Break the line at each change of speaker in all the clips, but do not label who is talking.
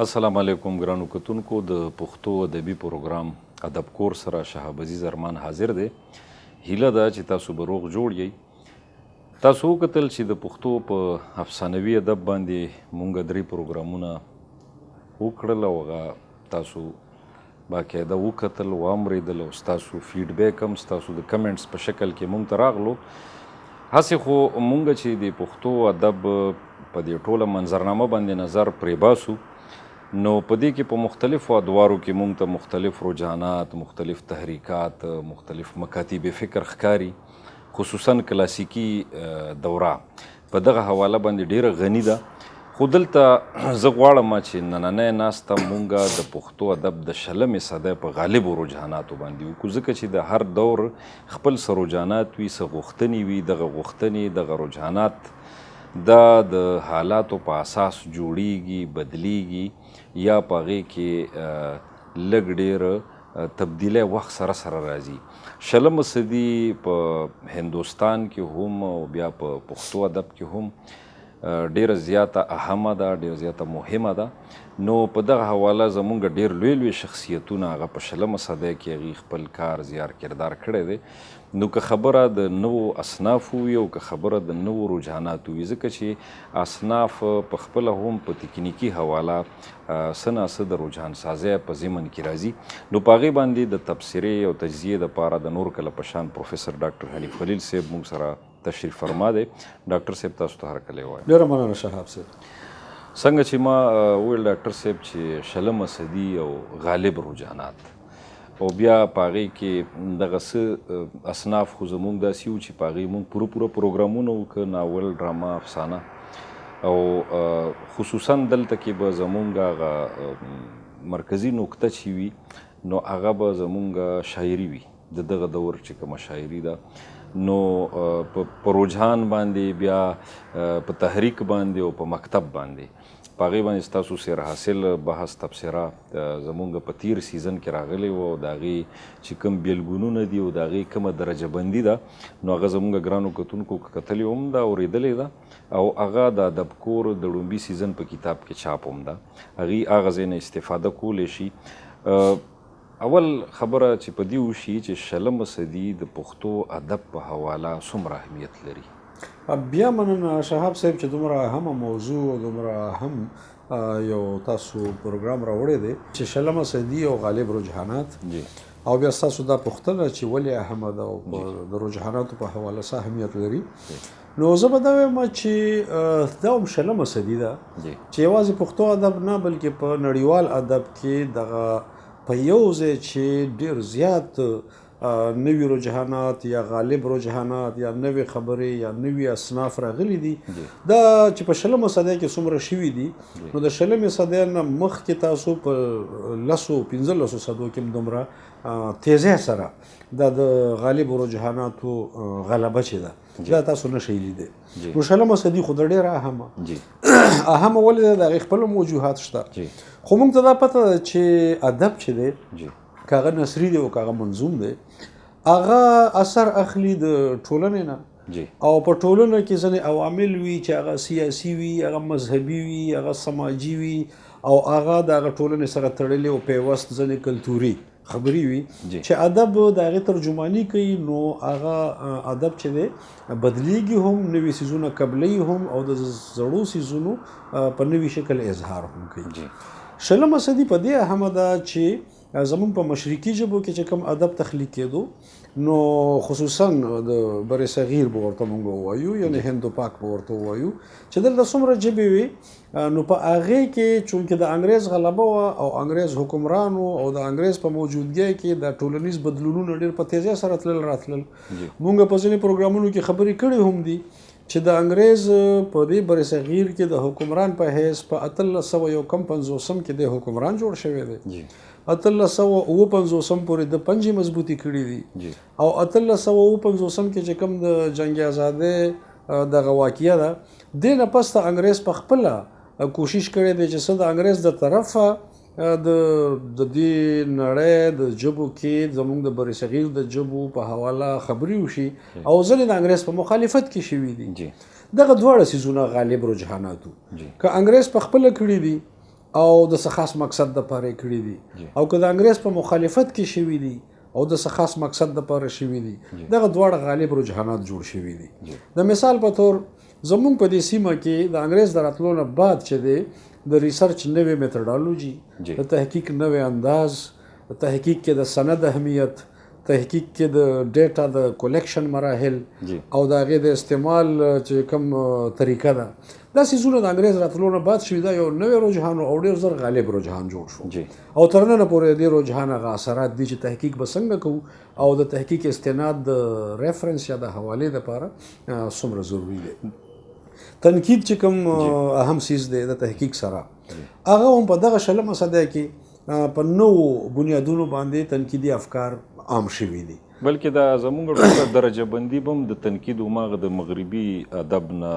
السلام علیکم ګرانو کتونکو د پښتو ادبي پروګرام ادب کور سره شهاب عزیز ارمان حاضر دی. هیله ده چې تاسو به روغ جوړ یئ. تاسو وکتل چې د پښتو په افسانوي ادب باندې مونږ درې پروګرامونه وکړل او هغه تاسو باقاعده وکتل واورېدل او ستاسو فیډبیک هم ستاسو د کمنټس په شکل کې مونږ ته راغلو. هسې خو مونږ چې د پښتو ادب په دې ټوله منظرنامه باندې نظر پرې باسو نو په دې کې په مختلفو ادوارو کې مونږ ته مختلف رجحانات، مختلف تحریکات، مختلف مکاتیب فکر ښکاري، خصوصا کلاسیکي دوره په دغه حواله باندې ډیره غني ده. خو دلته زه غواړم چې نننۍ ناسته مونږ د پښتو ادب د 20مې صدۍ په غالبو رجحاناتو باندې وکړو، ځکه چې د هر دور خپل څه رجحانات وي، څه غوښتنې وي. دغه غوښتنې دغه رجحانات دا د حالاتو په اساس جوړیږي، بدلیږي یا په هغې کې لږ ډېر تبدیلی وخت سره سره راځي. 20مه صدي په هندوستان کې هم او بیا په پښتو ادب کې هم ډیره زیاته اهمه ده، ډیره زیاته مهمه ده. نو په دغه حواله زمونږ ډیر لوی لوی شخصیتونه هغه په 20مه صدۍ کې هغې خپل کار زیار کردار کړی دی. نو که خبره د نوو اصنافو وي او که خبره د نوو رجحاناتو وي، ځکه چې اصناف په خپله هم په تکنیکي حواله څه ناڅه د رجحان سازۍ په ضمن کې راځي. نو په هغې باندې د تبصرې او تجزیې دپاره د نور کله په شان پروفیسر ډاکټر حنیف خلیل صاحب موږ سره تشریف فرما دی. ډاکټر صاحب تاسو ته هرکلی وایم.
ډېره مننه شهاب صاحب.
څنګه چې ما وویل ډاکټر صاحب چې 20مه صدي او غالب رجحانات او بیا په هغې کې دغه څه اصناف خو زمونږ داسې وو چې په هغې مونږ پوره پروګرامونه وکړه، ناول، ډرامه، افسانه او خصوصا دلته کې به زمونږ هغه مرکزي نقطه چې وي نو هغه به زمونږ شاعري وي، د دغه دور چې کومه شاعري ده. نو په رجحان باندې بیا په تحریک باندې او په مکتب باندې په هغې باندې ستاسو سیر حاصل بحث تبصره زمونږ په تیر سیزن کې راغلی و او د هغې چې کوم بیلګونونه دي او د هغې کومه درجه بندي ده نو هغه زمونږ ګرانو کتونکو کتلې هم ده، اورېدلې ده او هغه د ادب کور د لومبي سیزن په کتاب کې چاپ هم ده. هغې هغه ځای نه استفاده کولی شي. اول خبره چې په دې وشي چې 20مه صدي د پښتو ادب په حواله څومره اهمیت لري؟
بیا مننه شهاب صاحب چې دومره اهمه موضوع او دومره اهم یو تاسو پروګرام راوړی دی چې 20مه صدي او غالب رجحانات او بیا ستاسو دا پوښتنه چې ولې اهمه ده او د رجحاناتو په حواله څه اهمیت لري. نو زه به دا وایم چې دا هم 20مه صدي ده چې یوازې پښتو ادب نه بلکې په نړیوال ادب کې دغه په یو ځای چې ډېر زیات نوي رجحانات یا غالب رجحانات یا نوې خبرې یا نوي اصناف راغلي دي. دا چې په 20مه صدۍ کې څومره شوي دي نو د 20مې صدۍ نه مخکې تاسو په 10-15 صدو کې هم دومره تیزۍ سره دا د غالب رجحاناتو غلبه چې ده دا تاسو نشئ لیدی. نو 20مه صدۍ خو د ډېره اهمه ولې ده، د هغې خپل وجوهات شته. خو موږ ته دا پته ده چې ادب چې دی که هغه نثري دی او که هغه منظوم دی هغه اثر اخلي د ټولنې نه او په ټولنه کې ځینې عوامل وي چې هغه سیاسي وي، هغه مذهبي وي، هغه سماجي وي او هغه د هغه ټولنې سره تړلې او پیوست ځینې کلتوري خبرې وي چې ادب د هغې ترجماني کوي. نو هغه ادب چې دی بدلیږي هم، نوي څیزونه قبلوي هم او د زړو څیزونو په نوي شکل اظهار هم کوي. 20مه صدي په دې اهمه ده چې زمون په مشرقي ژبو کې چې کوم ادب تخلیق کېدو نو خصوصا د بر صغیر به ورته موږ ووایو، یعنې هند و پاک به ورته ووایو چې دلته څومره ژبې وي نو په هغې کې چونکې د انګریز غلبه وه او انګریز حکمرانو او د انګریز په موجودګۍ کې د ټولنیز بدلونونه ډېر په تیزۍ سره تلل راتلل. موږ په ځینې پروګرامونو کې خبرې کړې هم دي چې د انګریز په دې بر صغیر کې د حکمران په حیث په 1850 کې د حکمران جوړ شوی دی. 1859 پورې د پنجې مضبوطی کړي دي او 1859 کې چې کوم د جنگ آزادۍ دغه واقعه ده دې نه پس د انګریز په خپله کوشش کړی دی چې څه د انګریز د طرفه د دې نړۍ د ژبو کې زموږ د بر صغیر د ژبو په حواله خبرې وشي او ځینې د انګریز په مخالفت کې شوي دي. دغه دواړه څیزونه غالب رجحاناتو که انګریز په خپله کړي دي او د څه خاص مقصد دپاره یې کړي دي او که د انګریز په مخالفت کې شوي دي او د څه خاص مقصد دپاره شوي دي دغه دواړه غالب رجحانات جوړ شوي دي. د مثال په طور زمونږ په دې سیمه کې د انګریز د راتلو نه بعد چې دی د ریسرچ نوې میتھډالوجي، د تحقیق نوې انداز، تحقیق کې د سند اهمیت، تحقیق کې د ډیټا د کولیکشن مراحل او د هغې د استعمال چې کوم طریقه ده، دا څیزونه د انګریز راتلو نه بعد شوي دا یو نوی رجحان او ډېر زر غالب رجحان جوړ شو او تر ننه پورې د دې رجحان هغه اثرات دي چې تحقیق به څنګه کوو او د تحقیق استناد د ریفرنس یا د حوالې دپاره څومره ضروري دی. تنقید چې کوم اهم څیز دی د تحقیق سره هغه هم په دغه شلمه صده کې په نوو بنیادونو باندې تنقیدي افکار عام شوي دي.
بلکې دا زموږ درجه بندي به هم د تنقید هماغه د مغربي ادب نه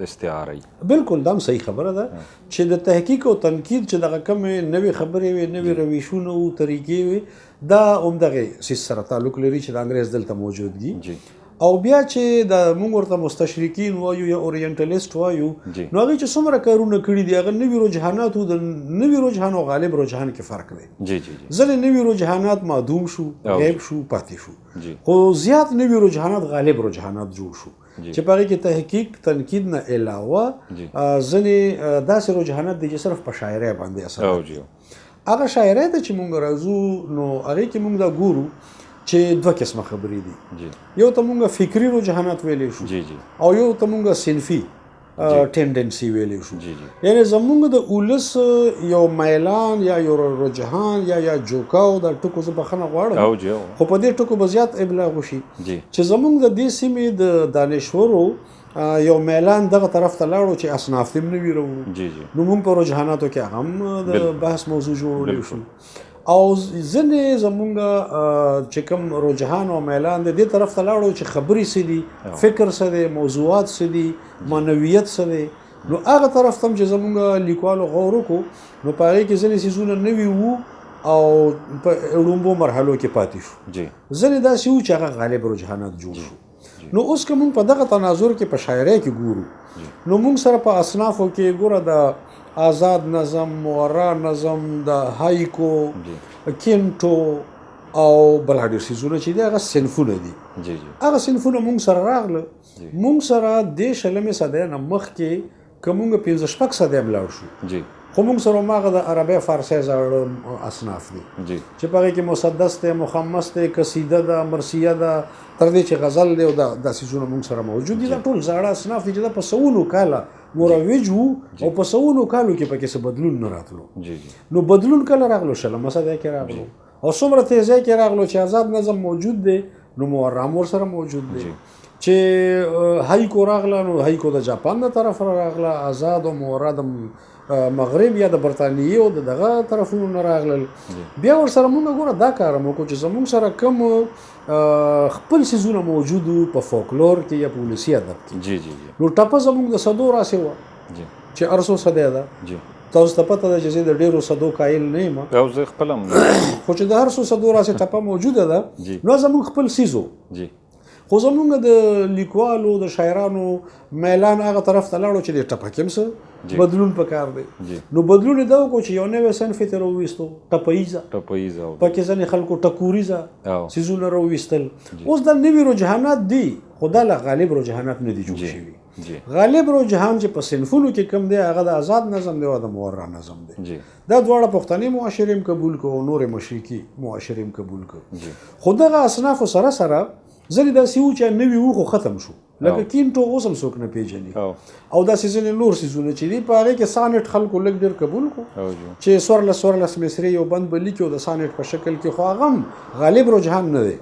استعاره وي.
بالکل دا هم صحیح خبره ده چې د تحقیق او تنقید چې دغه کومې نوې خبرې وي، نوې رویشونه او طریقې وي، دا همدغې څیز سره تعلق لري چې د انګریز دلته موجود دي. او بیا چې د موږ ورته مستشرقین وایو یا اورینټلیسټ وایو نو هغوی چې څومره کارونه کړي دي هغه نوي رجحاناتو د نوي رجحان او غالب رجحان کې فرق دی. ځینې نوي رجحانات معدوم شو، غیب شو، پاتې شو، خو زیات نوي رجحانات غالب رجحانات جوړ شو چې په هغې کې تحقیق تنقید نه علاوه ځینې داسې رجحانات دي چې صرف په شاعرۍ باندې اثر کوي. هغه شاعرۍ ته چې موږ راځو نو هغې کې موږ دا ګورو چې دوه قسمه خبرې دي. یو ته مونږ فکري رجحانات ویلی شو او یو ته مونږ صنفي ټینډنسي ویلی شو. یعنی زمونږ د اولس یو میلان یا یو رجحان یا جوکاو دا ټکو زه بخښنه غواړم خو په دې ټکو به زیات ابلاغ وشي چې زمونږ د دې سیمې د دانشورو یو میلان دغه طرف ته لاړو چې اصناف تم نوي راوړو نو مونږ په رجحاناتو کې هم د بحث موضوع جوړولی شو او ځینې زمونږ چې کوم رجحان او میلان دی دې طرف ته لاړو چې خبرې څه دي، فکر څه دی، موضوعات څه دي، معنویت څه دی. نو هغه طرف ته هم چې زمونږ لیکوالو غور وکړو نو په هغې کې ځینې څیزونه نوي وو او په وړومبو مرحلو کې پاتې شو. ځینې داسې وو چې هغه غالب رجحانات جوړ شو. نو اوس که مونږ په دغه تناظر کې په شاعرۍ کې ګورو نو مونږ سره په اصنافو کې ګوره د آزاد نظم، مورا نظم، د هایکو، کینټو او بل ډېر څیزونه چې دي هغه صنفونه دي. هغه صنفونه مونږ سره راغله. مونږ سره دې شلمې صدۍ نه مخکې که مونږ 15-16 صدۍ هم لاړ شو خو مونږ سره هماغه د عربۍ فارسۍ زاړه اصناف دي چې په هغې کې مسدس دی، مخمس دی، قصیده ده، مرثیه ده، تر دې چې غزل دی او دا څیزونه مونږ سره موجود دي. دا ټول زاړه اصناف دي چې دا په سوونو کاله مروج وو او په سوونو کالو کې پکې څه بدلون نه راتلو. نو بدلون کله راغلو؟ شلمه صدۍ کې راغلو او څومره تیزۍ کې راغلو چې آزاد نظم موجود دی نو مورام ورسره موجود دی. چې هایکو راغله نو هایکو د جاپان د طرف راغله، آزاد او مورا د مغرب یا د برطانیې او دغه طرفونو نه راغلل. بیا ورسره مونږ ګوره دا کار هم وکړو چې زمونږ سره کوم خپل څیزونه موجود وو په فولکلور کې یا په ولسي ادب کې. نو ټپه زمونږ د صدو راسې وه چې ارسو صدۍ ده. تاسو ته پته ده چې زه د ډېرو صدو قایل نه یم
او زه خپل هم
خو چې د هر څو صدو راسې ټپه موجوده ده نو زمونږ خپل څیز و. خو زمونږ د لیکوالو د شاعرانو میلان هغه طرف ته لاړو چې د ټپه کې هم څه بدلون پکار دی. نو بدلون یې دا وکړو چې یو نوی صنف یې ترې راوویستو، ټپهیزه، پکې ځینې خلکو ټکوریزه څیزونه راوویستل. اوس دا نوي رجحانات دي خو دا له غالب رجحانات نه دي جوړ شوي. غالب رجحان چې په صنفونو کې کم دی هغه د آزاد نظم دی او د مورا نظم دی. دا دواړه پښتني معاشرې هم قبول کړو او نورې مشرقي معاشرې هم قبول کړو. خو دغه اصنافو سره سره ځینې داسې وو چې نوي وو خو ختم شو لکه کینټو اوس هم څوک نه پیژني او داسې ځینې نور څیزونه چې دي په هغې کې سانټ خلکو لږ ډېر قبول کړو چې 14 مصرې یو بند به لیکي او د سانټ په شکل کې خو هغه هم غالب رجحان نه دی.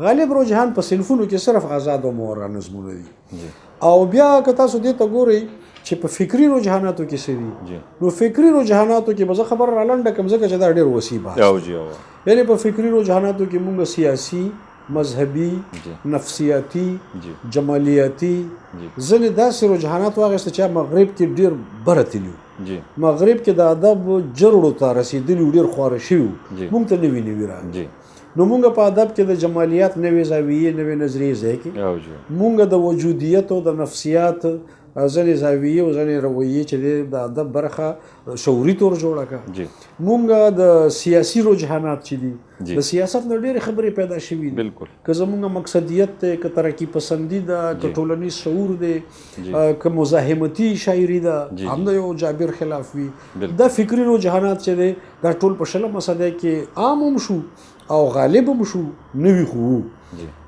غالب رجحان په صنفونو کې صرف آزاد او مورا نظمونه دي. او بیا که تاسو دې ته ګورئ چې په فکري رجحاناتو کې څه دي نو فکري رجحاناتو کې به زه خبره رالنډه کړم ځکه چې دا ډېر وسیع بحث. یعنې په فکري رجحاناتو کې مونږ سیاسي، مذهبي، نفسیاتي، جمالیاتي ځینې داسې رجحانات واخیسته چې مغرب کې ډېر بره تلي. مغرب کې د ادب جرړو ته رسېدلي ډېر خواره شوي مونږ ته نوي نوي راغلي. نو مونږ په ادب کې د جمالیات نوې زاویې، نوې نظریې ځای کې مونږ د وجودیت او د نفسیات ځینې زاویې او ځینې رویې چې دی د ادب برخه شعوري طور جوړه کړه.
جی
مونږ د سیاسي رجحانات چې دي
جی.
د سیاست نه ډېرې خبرې پیدا شوي دي.
بالکل.
که زمونږ مقصدیت دی، که ترقي پسندي ده، که ټولنیز شعور دی،
جی.
که مزاحمتي شاعري ده،
جی.
هم د یو جابر خلاف وي.
بالکل.
دا فکري رجحانات چې دی دا ټول په شلمه صدۍ کې عام هم شو او غالب هم شو، نوي خو وو.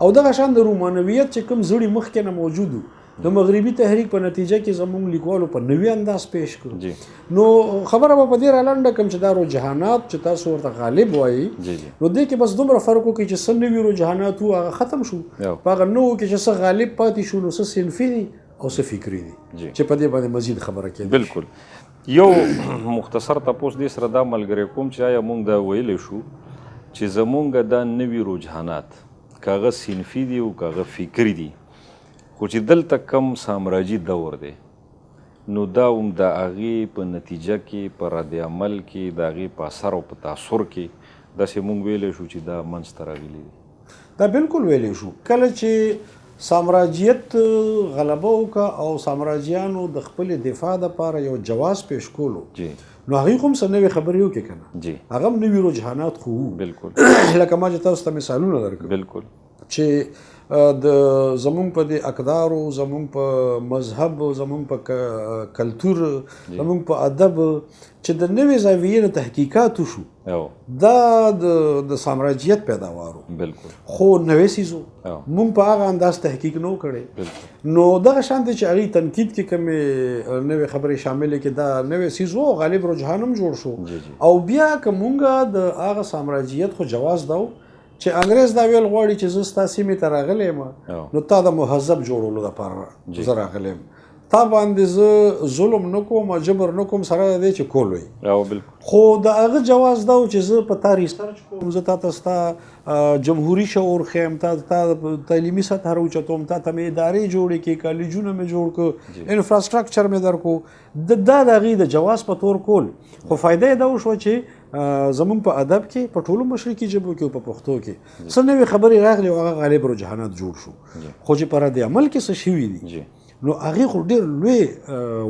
او دغه شان د رومانویت چې کوم زړي مخکې نه موجود وو، د مغربي تحریک په نتیجه کې زموږ لیکوالو په نوي انداز پیش کړو. نو خبره به په دې رالنډه کوم چې دا رجحانات چې تاسو ورته غالب وایي، نو دې کې بس دومره فرق وکړي چې څه نوي رجحانات وو هغه ختم شو، په هغه نوو کې چې څه غالب پاتې شو نو څه صنفي دي او څه فکري دي چې په دې باندې مزید خبره کېږي.
بالکل. یو مختصر تپوس دې سره دا ملګری کوم چې آیا موږ دا ویلی شو چې زمونږ دا نوي رجحانات که هغه صنفي دي او که هغه فکري دي، خو چې دلته کم سامراجي دور دی نو دا هم د هغې په نتیجه کې په رد عمل کې د هغې په اثر او په تاثر کې داسې موږ ویلی شو چې دا منځته راغلي دي.
دا بالکل ویلی شو. کله چې سامراجیت غلبه وکړه او سامراجیانو د خپل دفاع دپاره یو جواز پیش کولو، نو هغوی خو هم څه نوې خبرې وکړې که نه، هغه هم نوي رجحانات خو وو.
بالکل.
لکه ما چې تاسو ته مثالونه درکړم.
بالکل.
چې د زمونږ په دې اقدارو، زمونږ په مذهب، زمونږ په کلتور، زمونږ په ادب چې د نوې زاویې نه تحقیقات وشو، دا د سامراجیت پیداوارو.
بالکل.
خو نوې څیز و، مونږ په هغه انداز تحقیق نه و کړی. نو دغه شان دی چې هغې تنقید کې کومې نوې خبرې شاملې کې دا نوې څیز و، غالب رجحان هم جوړ شو. او بیا که مونږ د هغه سامراجیت خو جواز دا و چې انګريز دا ویل غواړي چې زه ستا سیمې ته راغلی یم، نو تا د مهذب جوړولو دپاره زه راغلی یم، تا باندې زه ظلم نه کوم، جبر نه کوم، سره دی چې کول وي. خو د هغه جواز دا و چې زه په تا ریسرچ کوم، زه تا ته ستا جمهوري شعور ښیم، تا تعلیمي سطح راوچتوم، تا ته مې ادارې جوړې کړې، کالجونه مې جوړ کړه، انفراسټرکچر مې درکو، دا د هغې د جواز په طور کول. خو فایده یې دا وشوه چې زمونږ په ادب کې، په ټولو مشرقي ژبو کې او په پښتو کې څه نوې خبرې راغلې او هغه غالب رجحانات جوړ شو. خو چې په رد عمل کې څه شوي دي نو هغې خو ډېر لوی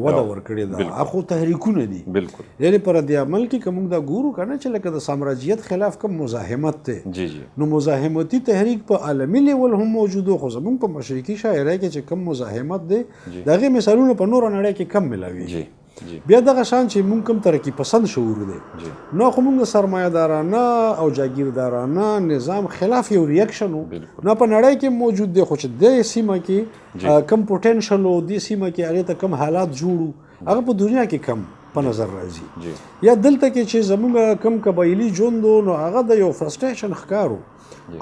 وده ورکړې ده، هغه خو تحریکونه دي.
بالکل.
یعنې په رد عمل کې که موږ دا ګورو که نه چې لکه د سامراجیت خلاف کوم مزاحمت دی، نو مزاحمتي تحریک په عالمي لیول هم موجود و، خو زمونږ په مشرقي شاعرۍ کې چې کوم مزاحمت دی د هغې مثالونه په نوره نړۍ کې کم ملاویږي. بیا دغه شان چې مونږ کوم ترقي پسند شعور دی، نو خو مونږ سرمایه‌دارانه او جاګیردارانه نظام خلاف یو ریاکشن و، نو په نړۍ کې موجود دی. خو چې دې سیمه کې کم پوټینشل و، دې سیمه کې هغې ته کم حالات جوړو، هغه په دنیا کې کم په نظر راځي. یا دلته کې چې زمونږ کم قبایلي ژوند و، نو هغه د یو فرسټریشن ښکار و،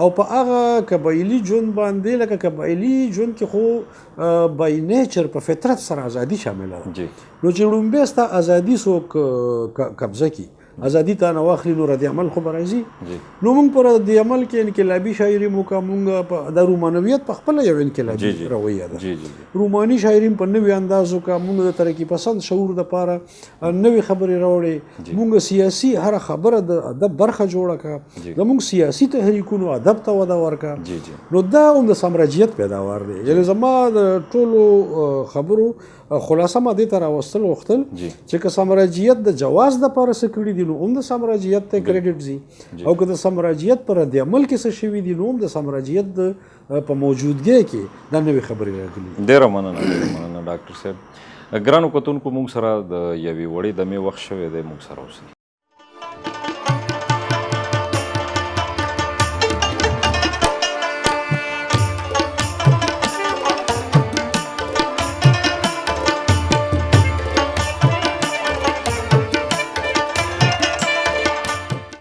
او په هغه قبایلي ژوند باندې لکه قبایلي ژوند کې خو بای نیچر په فطرت سره ازادي شامله ده. نو چې لومبی ستا ازادي څوک قبضه کړي، ازادي تا نه واخلي، نو رد عمل خو به راځي. نو موږ په رد عمل کې انقلابي شاعري مو کا، موږ د رومانویت په خپله یو انقلابي رویه ده. روماني شاعري په نوي انداز وکړه، موږ د ترقي پسند شعور دپاره نوې خبرې راوړې، موږ سیاسي هره خبره د ادب برخه جوړه کړه، زموږ سیاسي تحریکونو ادب ته وده ورکړه. نو دا هم د سامراجیت پیداوار دی. یعنې زما د ټولو خبرو خلاصه ما دې ته راوستل غوښتل چې که سامراجیت د جواز دپاره څه کړي دي نو هم د سامراجیت ته کریډټ ځي، او که د سامراجیت پر رد عمل کې څه شوي دي نو هم د سامراجیت په موجودګۍ کې دا نوې خبرې راغلي.
ډېره مننه ډاکټر صاحب. ګرانو کتونکو، موږ سره د یوې وړې دمې وخت شوی دی، موږ سره اوسئ.